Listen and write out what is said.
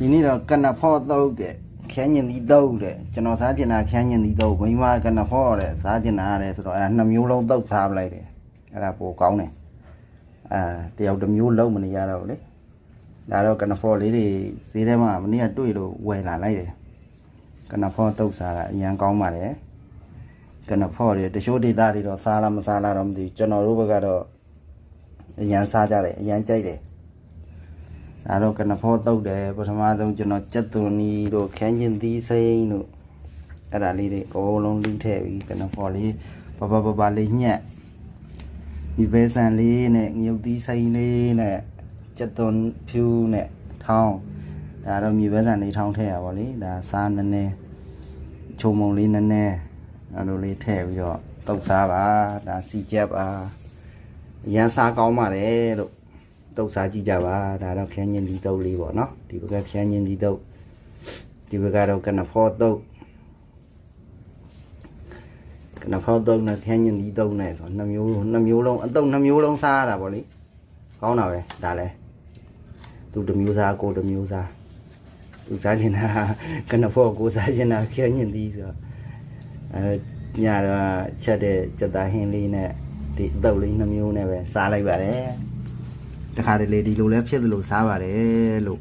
ဒီနေ့တော့ကနဖောတုတ်တဲ့ခန်းညင်ဒီတုတ်တဲ့ကျွန်တော်စားကျင်တာခန်းညင်ဒီတုတ်မိမကနဖောတဲ့စားကျင်တာတဲ့ဆိုတော့အဲ့နှစ်မျိုးလုံးတုတ်စားပလိုက်တယ်အဲ့ဒါပိုကောင်းတယ်တယောက်တစ်မျိုးလုံးမနေရတော့လေဒါတော့ကနဖောလေးတွေဈေးထဲမှာမနေ့ကတွေ့လို့ဝယ်လာလိုက်တယ်ကနဖောတုတ်စားတာအရန်ကောင်းပါတယ်ကနဖောတွေတချို့ဒေသတွေတော့စားလားမစားလားတော့မသိဘူးကျွန်တော်တို့ဘက်ကတော့အရန်စားကြတယ်အရန်ကြိုက်တယ်ဒါတော့ကနဖောတုတ်တယ်ပထမဆုံးကျွန်တော်ကြက်သွန်နီတို့ခန်းချင်းသီးစိမ်းတို့အဲ့ဒါလေးတွေအကုန်လုံးလီးထည့်ပြီးကနဖောလေးပလေးညက်ဒီပဲဆန်လေးနဲ့ငရုတ်သီးစိမ်းလေးနဲ့ကြက်သွန်ဖြူနဲ့ထောင်းဒါတော့မြေပဲဆန်လေးထောင်းထည့်ရပါလိဒါစားနည်းနည်းချုံမုံလေးနည်းနည်းအဲ့လိုလေးထည့်ပြီးတော့တုတ်စားပါဒါစီကြက်ပါအရန်စားကောင်းပါတယ်လို့တုတ်စားကြည့်ကြပါဒါတော့ခန်းညင်ဒီတုတ်လေးပေါ့နော်ဒီဘက်ကခန်းညင်ဒီတုတ်ဒီဘက်ကတော့ကနဖောတုတ်ကနဖောတုတ်နဲ့ခန်းညင်ဒီတုတ်နဲ့ဆိုနှစ်မျိုးလုံးအတုတ်နှစ်မျိုးလုံးစားရတာပေါ့လေကောင်းတာပဲဒါလဲသူတစ်မျိုးစားကိုတစ်မျိုးစားသူစားချင်တာကနဖောကိုစားချင်တာခန်းညင်ဒီဆိုညတော့ချက်တဲ့ကြက်သားဟင်းလေးနဲ့ဒီအတုတ်လေးနှစ်မျိုးနဲ့ပဲစားလိုက်ပါတယ်တခါတလေဒီလိုလဲဖြစ်သလိုစားပါတယ်လို့